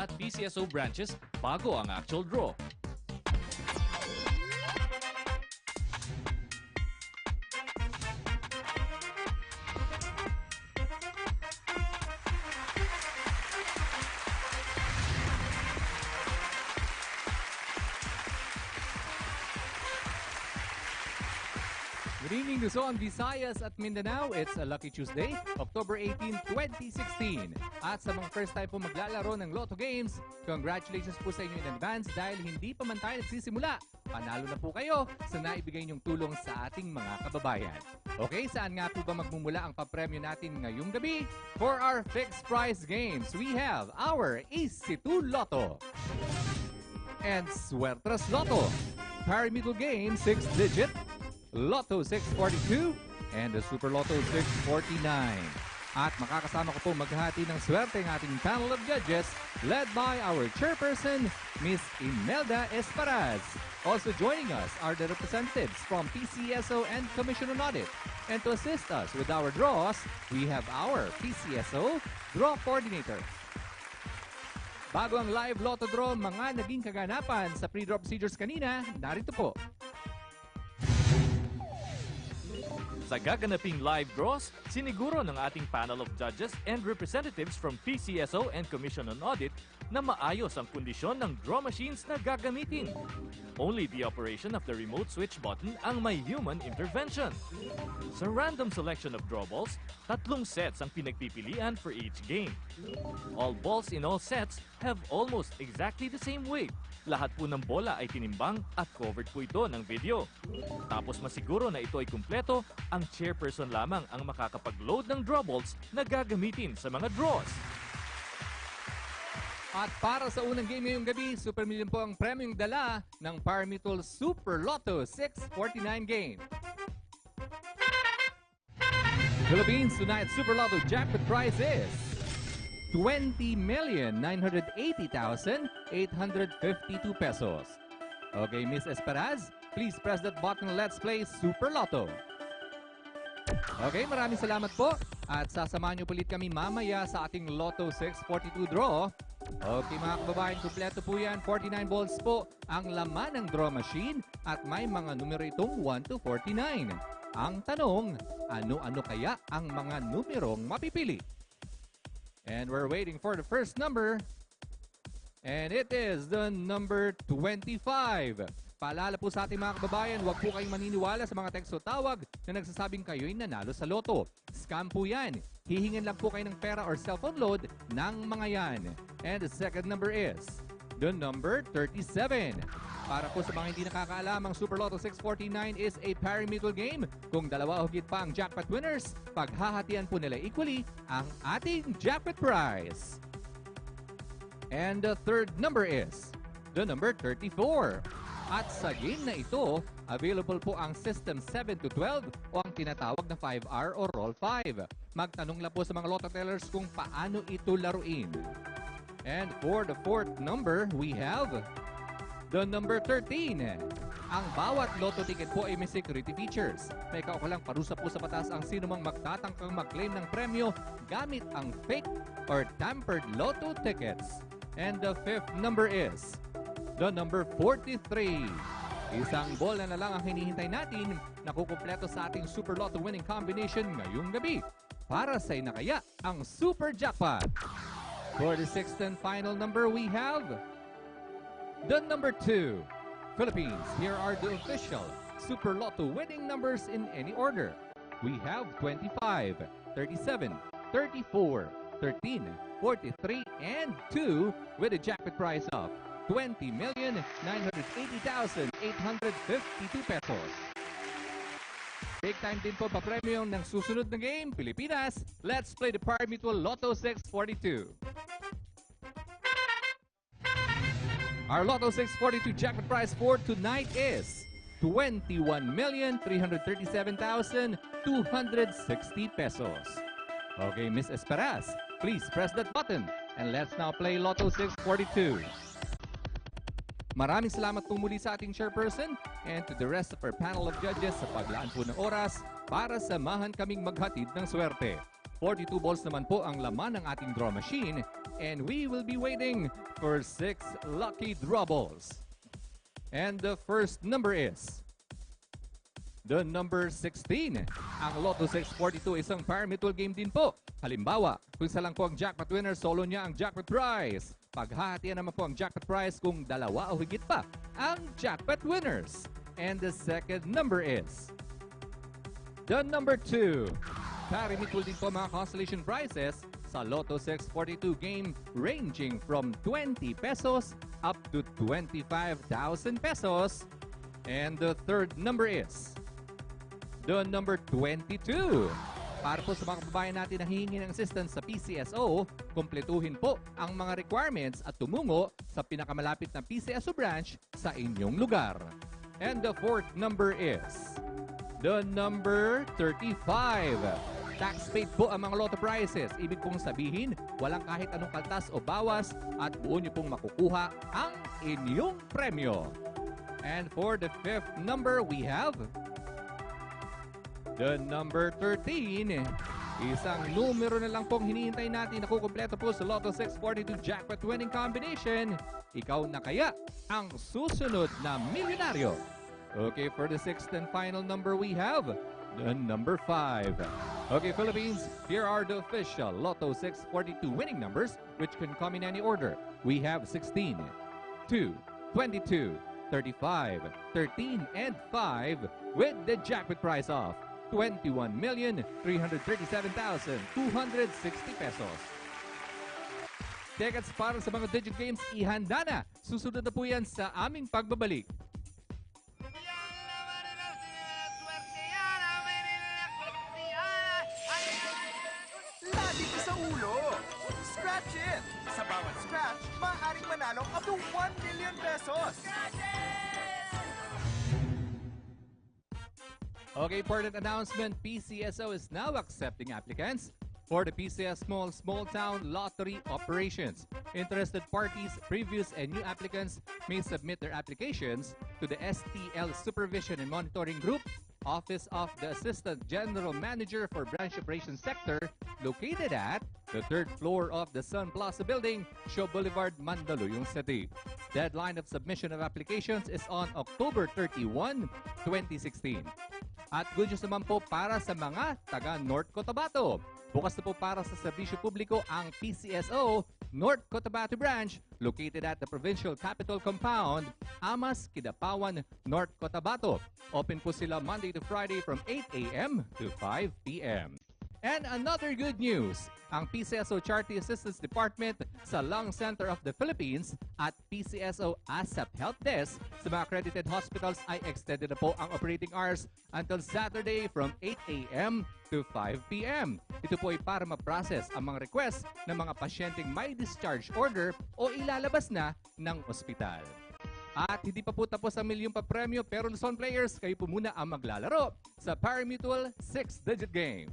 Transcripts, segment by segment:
at PCSO branches bago ang actual draw. Good evening, Luzon, Visayas at Mindanao. It's a lucky Tuesday, October 18, 2016. At sa mga first time po maglalaro ng Lotto Games, congratulations po sa inyo in advance dahil hindi pa man tayo nagsisimula. Panalo na po kayo sa naibigay niyong tulong sa ating mga kababayan. Okay, saan nga po ba magmumula ang papremyo natin ngayong gabi? For our fixed prize games, we have our Easy2 Lotto and Suertres Lotto. Pyramidal game, 6-digit, Lotto 642 and the Super Lotto 649. At makakasama ko po maghati ng swerte ng ating panel of judges led by our chairperson, Miss Imelda Esparaz. Also joining us are the representatives from PCSO and Commission on Audit. And to assist us with our draws, we have our PCSO Draw Coordinator. Bago ang live Lotto draw, mga naging kaganapan sa pre-draw procedures kanina, narito po. Sa gaganaping live draws, siniguro ng ating panel of judges and representatives from PCSO and Commission on Audit na maayos ang kondisyon ng draw machines na gagamitin. Only the operation of the remote switch button ang may human intervention. Sa random selection of draw balls, 3 sets ang pinagpipilian for each game. All balls in all sets have almost exactly the same weight. Lahat po ng bola ay tinimbang at covered po ito ng video. Tapos masiguro na ito ay kumpleto, ang chairperson lamang ang makakapag-load ng draw balls na gagamitin sa mga draws. At para sa unang game ngayong gabi, Super Million po ang premyong dala ng Pyramidal Super Lotto 649 game. Philippines tonight Super Lotto jackpot prize is 20,980,852 pesos. Okay, Miss Esparaz, please press that button. Let's play Super Lotto. Okay, maraming salamat po. At sasamahan niyo ulit kami mamaya sa ating Lotto 642 draw. Okay mga kababayan, kumpleto po yan. 49 balls po ang laman ng draw machine at may mga numero itong 1 to 49. Ang tanong, ano-ano kaya ang mga numerong mapipili? And we're waiting for the first number. And it is the number 25. Paalala po sa ating mga kababayan, huwag po kayong maniniwala sa mga teksto tawag na nagsasabing kayo'y nanalo sa loto. Scam po yan. Hihingin lang po kayo ng pera or cellphone load ng mga yan. And the second number is the number 37. Para po sa mga hindi nakakaalam, ang Super Lotto 649 is a pyramidal game. Kung dalawa o higit pa ang jackpot winners, paghahatian po nila equally ang ating jackpot prize. And the third number is the number 34. At sa game na ito, available po ang System 7 to 12 o ang tinatawag na 5R o Roll 5. Magtanong lang po sa mga lotto tellers kung paano ito laruin. And for the fourth number, we have the number 13. Ang bawat lotto ticket po ay may security features. May kaukulang parusa po sa batas ang sino mang magtatangkang mag-claim ng premyo gamit ang fake or tampered lotto tickets. And the fifth number is the number 43. Isang bola na lang ang hinihintay natin na kukumpleto sa ating Super Lotto winning combination ngayong gabi. Para sa na kaya ang Super Jackpot. For the sixth and final number, we have the number 2. Philippines, here are the official Super Lotto winning numbers in any order. We have 25, 37, 34, 13, 43, and 2 with a jackpot prize of 20,980,852 pesos. Big time din po pa-premium ng susunod na game, Pilipinas. Let's play the Pyramidal Lotto 642. Our Lotto 642 jackpot prize for tonight is 21,337,260 pesos. Okay, Miss Esparaz, please press that button and let's now play Lotto 642. Maraming salamat po muli sa ating chairperson and to the rest of our panel of judges sa paglaan po ng oras para samahan kaming maghatid ng swerte. 42 balls naman po ang laman ng ating draw machine and we will be waiting for 6 lucky draw balls. And the first number is the number 16. Ang Lotto 642 isang pyramidal game din po. Halimbawa, kung isa lang po ang jackpot winner, solo niya ang jackpot prize. Paghahatian naman po ang jackpot prize kung dalawa o higit pa ang jackpot winners. And the second number is the number 2. Pyramidal din po mga constellation prizes sa Lotto 642 game ranging from 20 pesos up to 25,000 pesos. And the third number is the number 22. Para po sa mga kababayan natin na hihingi ng assistance sa PCSO, kumpletuhin po ang mga requirements at tumungo sa pinakamalapit na PCSO branch sa inyong lugar. And the fourth number is the number 35. Tax paid po ang mga Lotto prizes. Ibig pong sabihin, walang kahit anong kaltas o bawas at buo nyo pong makukuha ang inyong premyo. And for the fifth number, we have the number 13. Isang numero na lang pong hinihintay natin na kukumpleto po sa Lotto 642 jackpot winning combination. Ikaw na kaya ang susunod na milyonaryo. Okay, for the sixth and final number, we have the number 5. Okay, Philippines, here are the official Lotto 642 winning numbers, which can come in any order. We have 16, 2, 22, 35, 13, and 5 with the jackpot prize of 21,337,260 pesos. Tickets para sa mga digit games, ihanda na. Susunod na po yan sa aming pagbabalik. Lagi ka sa ulo! Scratch it! Sa bawat scratch, maaaring manalo up to 1 million pesos! Okay, important announcement. PCSO is now accepting applicants for the PCS Small Town Lottery operations. Interested parties, previous and new applicants may submit their applications to the STL Supervision and Monitoring Group, Office of the Assistant General Manager for Branch Operations Sector, located at the 3rd floor of the Sun Plaza Building, Shaw Boulevard, Mandaluyong City. Deadline of submission of applications is on October 31, 2016. At good news naman po para sa mga taga North Cotabato. Bukas na po para sa serbisyo publiko ang PCSO North Cotabato Branch located at the Provincial Capital Compound, Amas, Kidapawan, North Cotabato. Open po sila Monday to Friday from 8 a.m. to 5 p.m. And another good news, ang PCSO Charity Assistance Department sa Lung Center of the Philippines at PCSO ASAP Help Desk sa mga accredited hospitals ay extended na po ang operating hours until Saturday from 8 a.m. to 5 p.m. Ito po ay para ma-process ang mga request ng mga pasyenteng may discharge order o ilalabas na ng ospital. At hindi pa po tapos ang milyong pa-premyo pero Luzon players, kayo po muna ang maglalaro sa Parimutuel 6-digit game.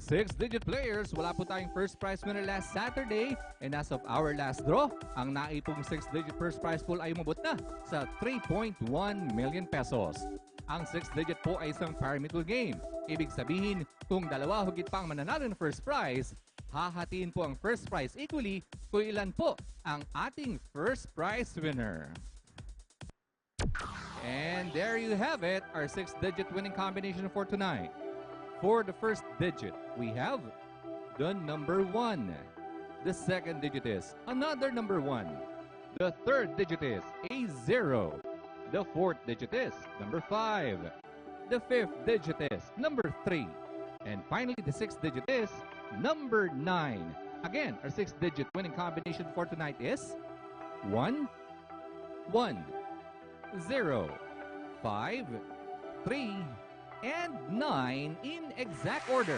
Six-digit players, wala po tayong first prize winner last Saturday. And as of our last draw, ang naipong six-digit first prize pool ay umabot na sa 3.1 million pesos. Ang six-digit po ay isang pyramidal game. Ibig sabihin, kung dalawa higit pa ang mananalo ng first prize, hahatiin po ang first prize equally kung ilan po ang ating first prize winner. And there you have it, our six-digit winning combination for tonight. For the first digit, we have the number 1. The second digit is another number 1. The third digit is a 0. The fourth digit is number 5. The fifth digit is number 3. And finally, the sixth digit is number 9. Again, our six-digit winning combination for tonight is 1, 1, 0, 5, 3, and 9 in exact order.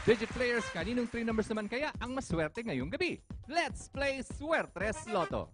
Digit players, kaninong 3 numbers naman kaya ang maswerte ngayong gabi? Let's play Suertres Lotto!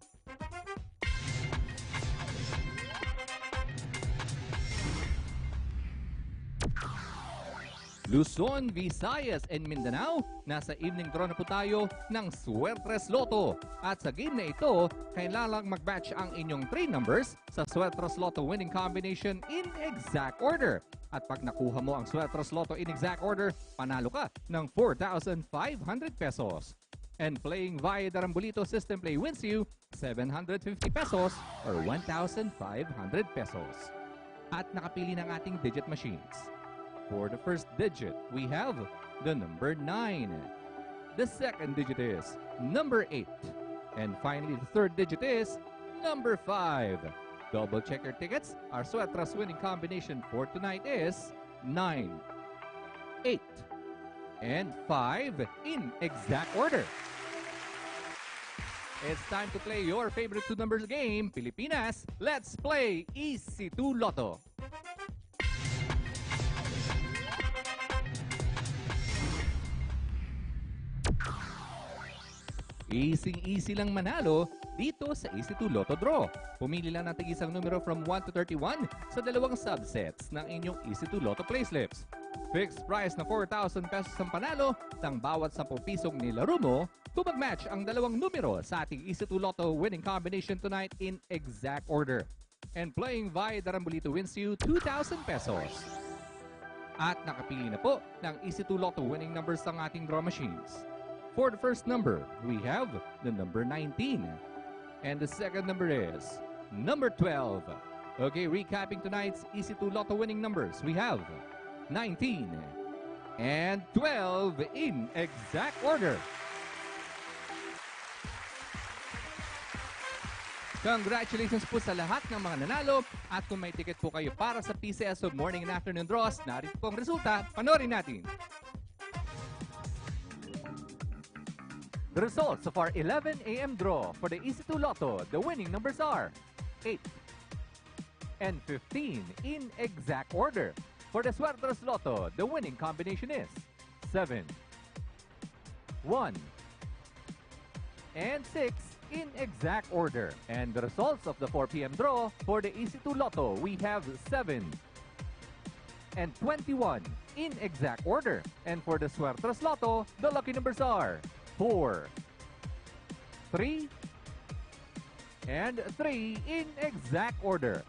Luzon, Visayas, and Mindanao, nasa evening draw na po tayo ng Suertres Lotto. At sa game na ito, kailangan mag-match ang inyong 3 numbers sa Suertres Lotto winning combination in exact order. At pag nakuha mo ang Suertres Lotto in exact order, panalo ka ng 4,500 pesos. And playing via the Rambolito System Play wins you 750 pesos or 1,500 pesos. At nakapili ng ating digit machines. For the first digit, we have the number 9. The second digit is number 8. And finally, the third digit is number 5. Double check your tickets. Our Suertres winning combination for tonight is 9, 8, and 5 in exact order. It's time to play your favorite 2 numbers game, Pilipinas. Let's play Easy 2 Lotto. Easy lang manalo dito sa Easy 2 Lotto Draw. Pumili lang natin isang numero from 1 to 31 sa dalawang subsets ng inyong Easy 2 Lotto playslips. Fixed price na 4,000 pesos ang panalo ng bawat 10 pisong nilaro mo kung mag-match ang dalawang numero sa ating Easy 2 Lotto winning combination tonight in exact order. And playing via the Rambolito wins you 2,000 pesos. At nakapili na po ng Easy 2 Lotto winning numbers ng ating draw machines. For the first number, we have the number 19. And the second number is number 12. Okay, recapping tonight's Easy 2 Lotto winning numbers. We have 19 and 12 in exact order. Congratulations po sa lahat ng mga nanalo. At kung may ticket po kayo para sa PCSO Morning and Afternoon Draws, narito po ang resulta. Panoorin natin. The results of our 11 a.m. draw for the Easy 2 Lotto, the winning numbers are 8 and 15 in exact order. For the Suertres Lotto, the winning combination is 7, 1, and 6 in exact order. And the results of the 4 p.m. draw for the Easy 2 Lotto, we have 7 and 21 in exact order. And for the Suertres Lotto, the lucky numbers are 4, 3, and 3 in exact order.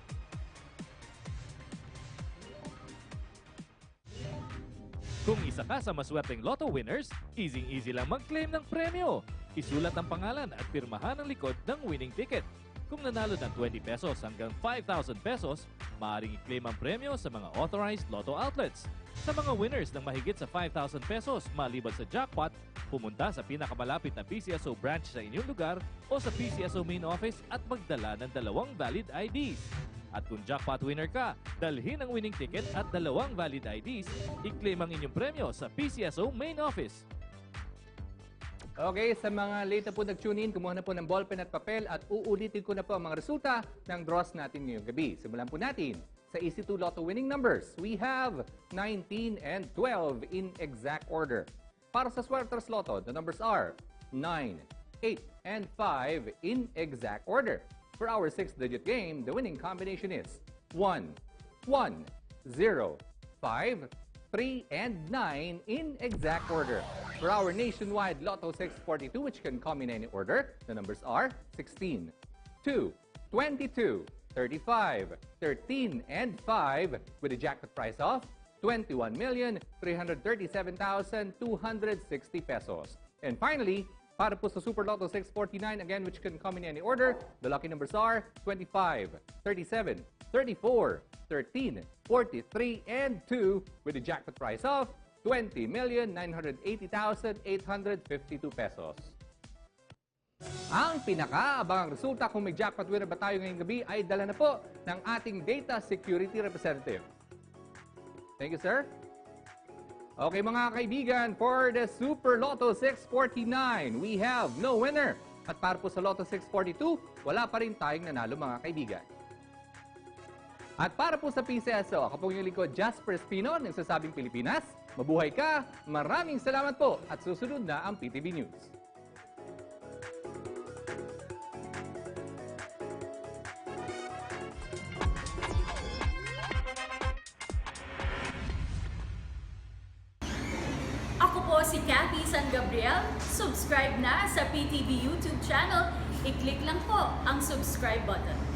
Kung isa ka sa maswerteng Lotto winners, easy lang mag-claim ng premyo. Isulat ang pangalan at pirmahan ang likod ng winning ticket. Kung nanalo ng 20 pesos hanggang 5,000 pesos, maaaring i-claim ang premyo sa mga authorized Lotto outlets. Sa mga winners ng mahigit sa 5,000 pesos maliban sa jackpot, pumunta sa pinakamalapit na PCSO branch sa inyong lugar o sa PCSO main office at magdala ng 2 valid IDs. At kung jackpot winner ka, dalhin ang winning ticket at 2 valid IDs, i-claim ang inyong premyo sa PCSO main office. Okay, sa mga late na po nag-tune in, kumuha na po ng ballpen at papel at uulitin ko na po ang mga resulta ng draws natin ngayong gabi. Simulan po natin sa Easy 2 Lotto winning numbers. We have 19 and 12 in exact order. Para sa Suertres Lotto, the numbers are 9, 8, and 5 in exact order. For our 6-digit game, the winning combination is 1, 1, 0, 5, 3, and 9 in exact order. For our nationwide Lotto 642, which can come in any order, the numbers are 16, 2, 22, 35, 13, and 5 with a jackpot price of 21,337,260 pesos. And finally, para po sa Super Lotto 649, again, which can come in any order, the lucky numbers are 25, 37, 34, 13, 43, and 2 with a jackpot price of 20,980,852 pesos. Ang pinakaabangang resulta kung may jackpot winner ba tayo ngayong gabi ay dala na po ng ating data security representative. Thank you, sir. Okay, mga kaibigan, for the Super Lotto 649, we have no winner. At para po sa Lotto 642, wala pa rin tayong nanalo, mga kaibigan. At para po sa PCSO, ako po yung lingkod Jasper Espino, nagsasabing Pilipinas, mabuhay ka, maraming salamat po at susunod na ang PTV News. si Cathy San Gabriel. Subscribe na sa PTV YouTube channel. I-click lang po ang subscribe button.